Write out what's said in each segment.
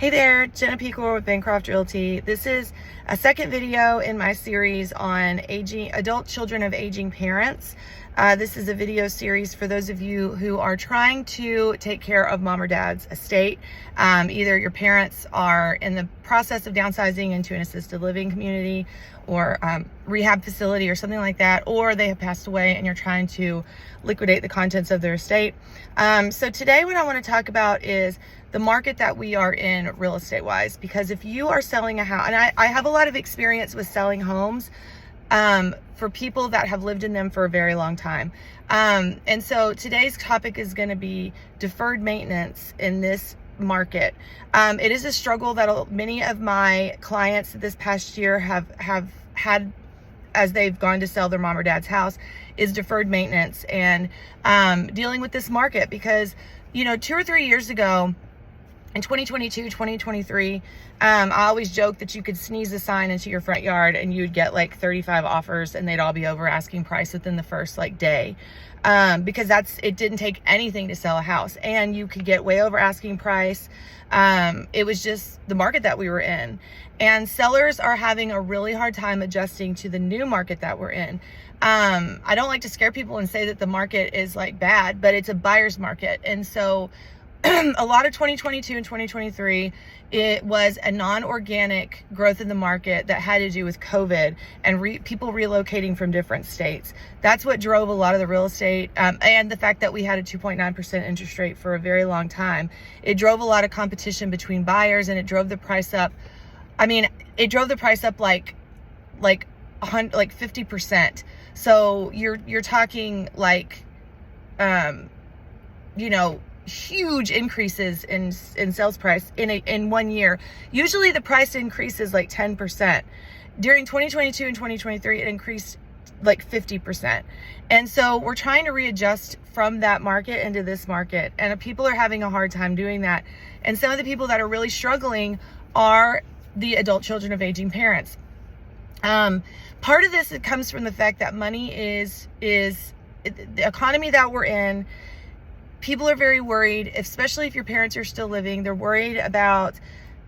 Hey there, Jenna Pecor with Bancroft Realty. This is a second video in my series on adult children of aging parents. This is a video series for those of you who are trying to take care of mom or dad's estate. Either your parents are in the process of downsizing into an assisted living community or rehab facility or something like that, or they have passed away and you're trying to liquidate the contents of their estate. So today what I want to talk about is the market that we are in real estate wise, because if you are selling a house, and I have a lot of experience with selling homes for people that have lived in them for a very long time. And so today's topic is going to be deferred maintenance in this market. It is a struggle that many of my clients this past year have had as they've gone to sell their mom or dad's house, is deferred maintenance and dealing with this market. Because, 2 or 3 years ago, in 2022, 2023, I always joke that you could sneeze a sign into your front yard and you'd get like 35 offers and they'd all be over asking price within the first day. Because it didn't take anything to sell a house, and you could get way over asking price. It was just the market that we were in, and sellers are having a really hard time adjusting to the new market that we're in. I don't like to scare people and say that the market is bad, but it's a buyer's market. And so a lot of 2022 and 2023, it was a non-organic growth in the market that had to do with COVID and people relocating from different states. That's what drove a lot of the real estate, and the fact that we had a 2.9% interest rate for a very long time. It drove a lot of competition between buyers, and it drove the price up. It drove the price up like 50%. So you're talking huge increases in sales price in 1 year. Usually the price increase is 10%. During 2022 and 2023, it increased 50%. And so we're trying to readjust from that market into this market, and people are having a hard time doing that. And some of the people that are really struggling are the adult children of aging parents. Part of this, it comes from the fact that money is the economy that we're in. People are very worried, especially if your parents are still living. They're worried about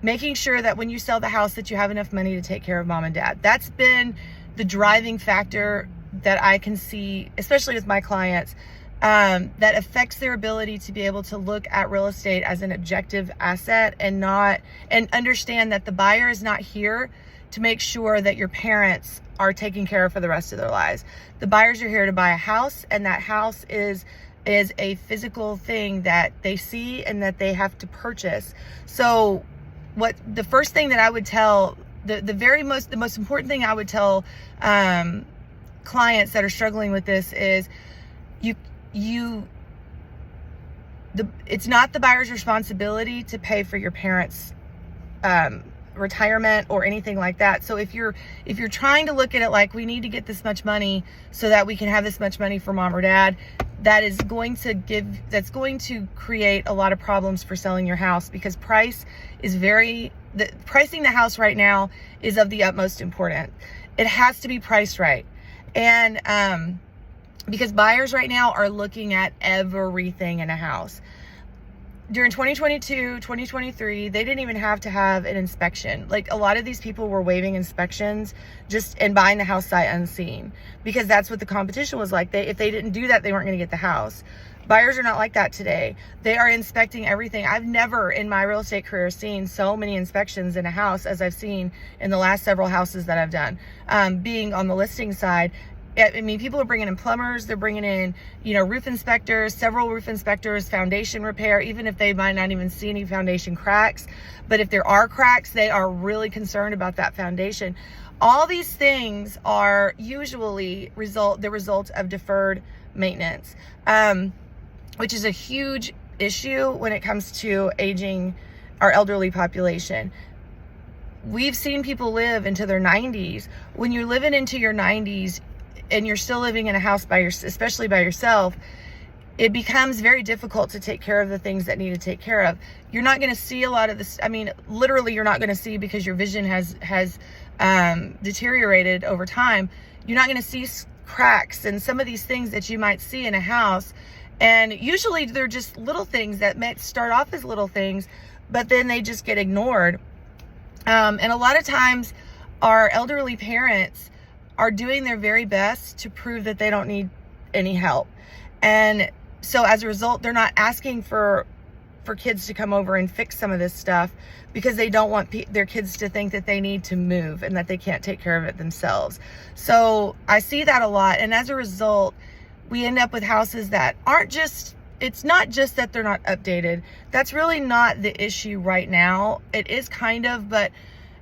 making sure that when you sell the house that you have enough money to take care of mom and dad. That's been the driving factor that I can see, especially with my clients, that affects their ability to be able to look at real estate as an objective asset and understand that the buyer is not here to make sure that your parents are taken care of for the rest of their lives. The buyers are here to buy a house, and that house is a physical thing that they see and that they have to purchase. So the first thing that I would tell, the most important thing I would tell clients that are struggling with this is it's not the buyer's responsibility to pay for your parents' retirement or anything like that. So if you're trying to look at it we need to get this much money so that we can have this much money for mom or dad, that's going to create a lot of problems for selling your house, because pricing the house right now is of the utmost importance. It has to be priced right. And because buyers right now are looking at everything in a house. During 2022, 2023, they didn't even have to have an inspection. A lot of these people were waiving inspections and buying the house sight unseen, because that's what the competition was like. If they didn't do that, they weren't going to get the house. Buyers are not like that today. They are inspecting everything. I've never in my real estate career seen so many inspections in a house as I've seen in the last several houses that I've done. Being on the listing side, people are bringing in plumbers, they're bringing in, roof inspectors, several roof inspectors, foundation repair, even if they might not even see any foundation cracks. But if there are cracks, they are really concerned about that foundation. All these things are usually the result of deferred maintenance, which is a huge issue when it comes to aging our elderly population. We've seen people live into their 90s. When you're living into your 90s, and you're still living in a house especially by yourself, it becomes very difficult to take care of the things that need to take care of. You're not going to see a lot of this. Literally, you're not going to see, because your vision has deteriorated over time. You're not going to see cracks and some of these things that you might see in a house. And usually they're just little things that might start off as little things, but then they just get ignored. And a lot of times our elderly parents are doing their very best to prove that they don't need any help. And so as a result, they're not asking for kids to come over and fix some of this stuff because they don't want their kids to think that they need to move and that they can't take care of it themselves. So I see that a lot. And as a result, we end up with houses that aren't just, it's not just that they're not updated. That's really not the issue right now. It is kind of, but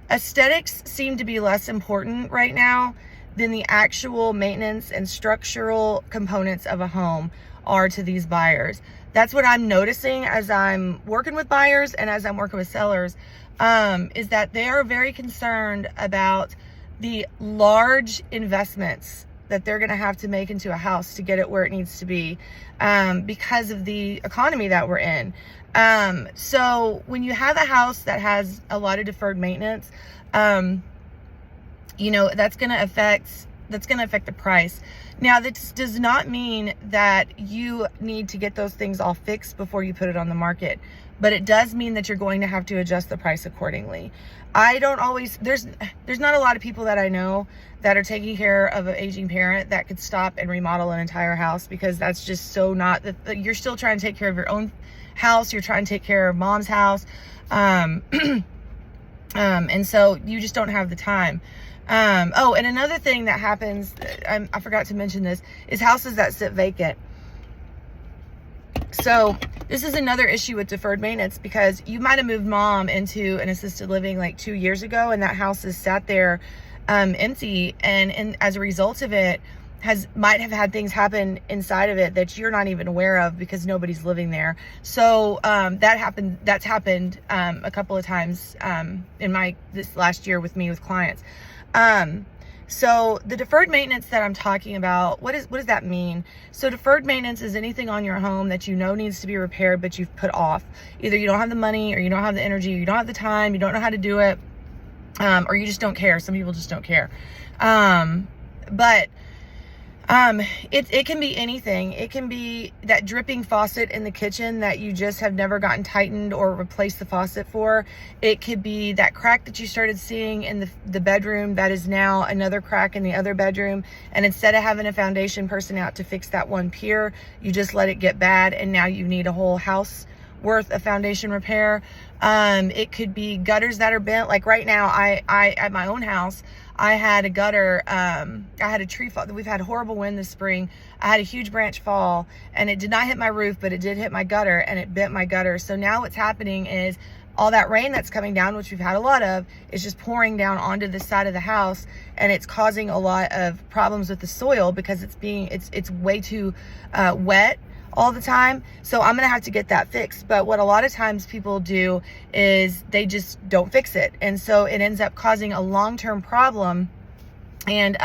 aesthetics seem to be less important right now than the actual maintenance and structural components of a home are to these buyers. That's what I'm noticing as I'm working with buyers and as I'm working with sellers, is that they are very concerned about the large investments that they're going to have to make into a house to get it where it needs to be, because of the economy that we're in. So when you have a house that has a lot of deferred maintenance, you know, that's going to affect the price. Now, this does not mean that you need to get those things all fixed before you put it on the market, but it does mean that you're going to have to adjust the price accordingly. I don't always, there's not a lot of people that I know that are taking care of an aging parent that could stop and remodel an entire house, because that's just so not, you're still trying to take care of your own house. You're trying to take care of mom's house. And so you just don't have the time. Oh, and another thing that happens, I forgot to mention this, is houses that sit vacant. So this is another issue with deferred maintenance, because you might have moved mom into an assisted living like 2 years ago, and that house has sat there empty, and as a result of it, might have had things happen inside of it that you're not even aware of because nobody's living there. So that's happened a couple of times in this last year with me with clients. So the deferred maintenance that I'm talking about, what does that mean? So deferred maintenance is anything on your home that you know needs to be repaired, but you've put off. Either you don't have the money, or you don't have the energy, or you don't have the time, you don't know how to do it, or you just don't care. Some people just don't care. It can be anything. It can be that dripping faucet in the kitchen that you just have never gotten tightened or replaced the faucet for. It could be that crack that you started seeing in the bedroom that is now another crack in the other bedroom. And instead of having a foundation person out to fix that one pier, you just let it get bad, and now you need a whole house worth of foundation repair. It could be gutters that are bent. Like right now, I at my own house, I had a gutter, I had a tree fall. We've had horrible wind this spring. I had a huge branch fall, and it did not hit my roof, but it did hit my gutter, and it bent my gutter. So now what's happening is all that rain that's coming down, which we've had a lot of, is just pouring down onto the side of the house, and it's causing a lot of problems with the soil because it's way too wet all the time. So I'm gonna have to get that fixed. But what a lot of times people do is they just don't fix it, and so it ends up causing a long-term problem. And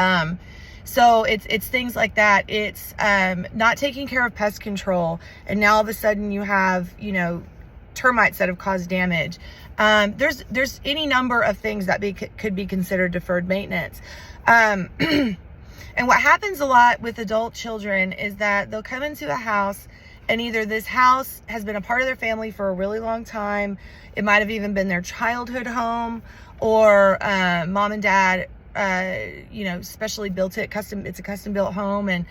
so it's things like that. It's not taking care of pest control, and now all of a sudden you have, you know, termites that have caused damage. There's any number of things that could be considered deferred maintenance. And what happens a lot with adult children is that they'll come into a house, and either this house has been a part of their family for a really long time, it might have even been their childhood home, or mom and dad, you know, specially built it, it's a custom built home, and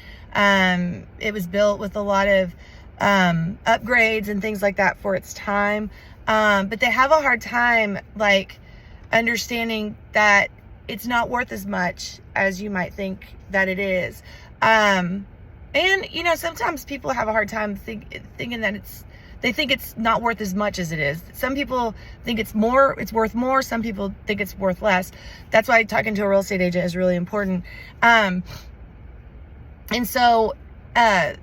it was built with a lot of upgrades and things like that for its time. But they have a hard time like understanding that it's not worth as much as you might think that it is. And you know, sometimes people have a hard time thinking that they think it's not worth as much as it is. Some people think it's worth more. Some people think it's worth less. That's why talking to a real estate agent is really important. And so they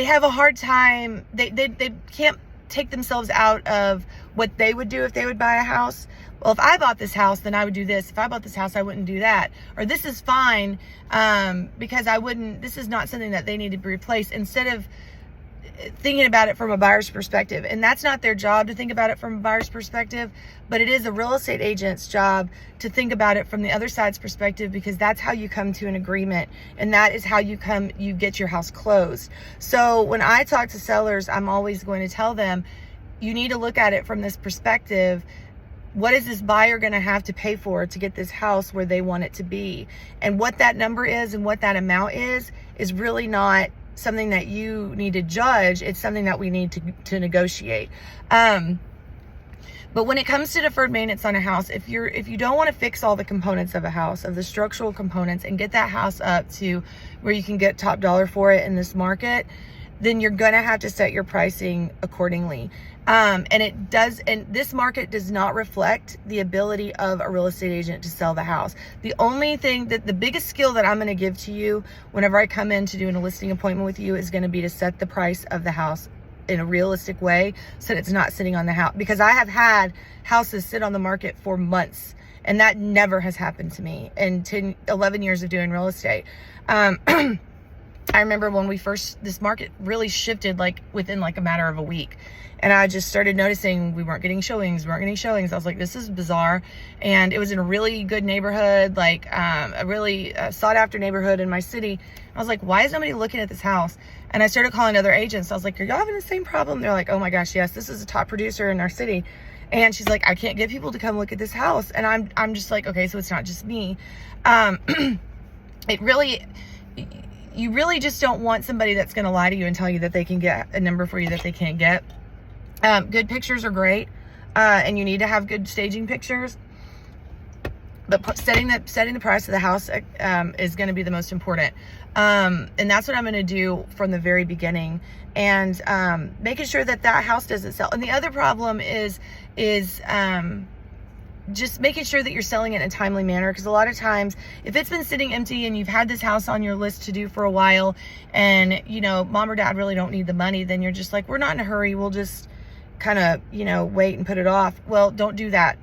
have a hard time. They can't take themselves out of what they would do if they would buy a house. Well, if I bought this house, then I would do this. If I bought this house, I wouldn't do that. Or this is fine because this is not something that they need to be replaced, instead of thinking about it from a buyer's perspective. And that's not their job to think about it from a buyer's perspective, but it is a real estate agent's job to think about it from the other side's perspective, because that's how you come to an agreement, and that is how you get your house closed. So when I talk to sellers, I'm always going to tell them, you need to look at it from this perspective. What is this buyer going to have to pay for to get this house where they want it to be? And what that number is and what that amount is really not something that you need to judge. It's something that we need to negotiate. But when it comes to deferred maintenance on a house, if you don't want to fix all the components of a house, of the structural components, and get that house up to where you can get top dollar for it in this market, then you're gonna have to set your pricing accordingly. And this market does not reflect the ability of a real estate agent to sell the house. The only thing the biggest skill that I'm gonna give to you whenever I come in to do a listing appointment with you is gonna be to set the price of the house in a realistic way so that it's not sitting on the house. Because I have had houses sit on the market for months, and that never has happened to me in 11 years of doing real estate. I remember when this market really shifted within a matter of a week. And I just started noticing we weren't getting showings. I was like, this is bizarre. And it was in a really good neighborhood, a really sought after neighborhood in my city. I was like, why is nobody looking at this house? And I started calling other agents. I was like, are y'all having the same problem? They're like, oh my gosh, yes, this is a top producer in our city. And she's like, I can't get people to come look at this house. And I'm just like, okay, so it's not just me. You really just don't want somebody that's going to lie to you and tell you that they can get a number for you that they can't get. Good pictures are great, and you need to have good staging pictures. But setting the price of the house is going to be the most important, and that's what I'm going to do from the very beginning, and making sure that house doesn't sell. And the other problem is just making sure that you're selling it in a timely manner, because a lot of times if it's been sitting empty and you've had this house on your list to do for a while, and mom or dad really don't need the money, then you're just like, we're not in a hurry, we'll just kind of wait and put it off. Well, don't do that.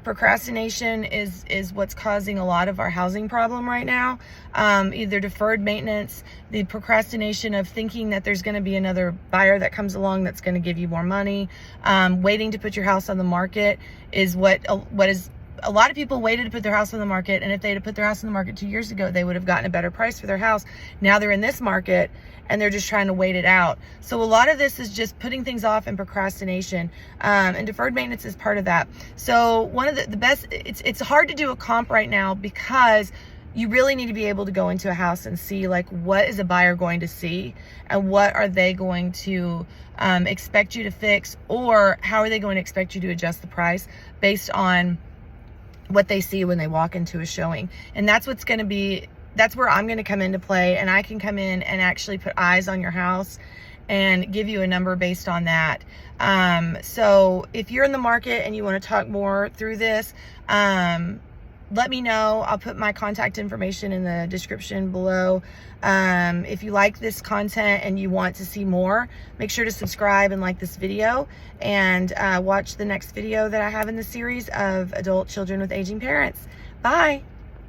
Procrastination is what's causing a lot of our housing problem right now. Either deferred maintenance, the procrastination of thinking that there's going to be another buyer that comes along that's going to give you more money. Waiting to put your house on the market is what is a lot of people waited to put their house on the market, and if they had put their house on the market 2 years ago, they would have gotten a better price for their house. Now they're in this market and they're just trying to wait it out. So a lot of this is just putting things off and procrastination, and deferred maintenance is part of that. So one of the best, it's hard to do a comp right now because you really need to be able to go into a house and see what is a buyer going to see, and what are they going to expect you to fix, or how are they going to expect you to adjust the price based on what they see when they walk into a showing. And that's where I'm going to come into play, and I can come in and actually put eyes on your house and give you a number based on that. So if you're in the market and you want to talk more through this, let me know. I'll put my contact information in the description below. If you like this content and you want to see more, make sure to subscribe and like this video, and watch the next video that I have in the series of adult children with aging parents. Bye.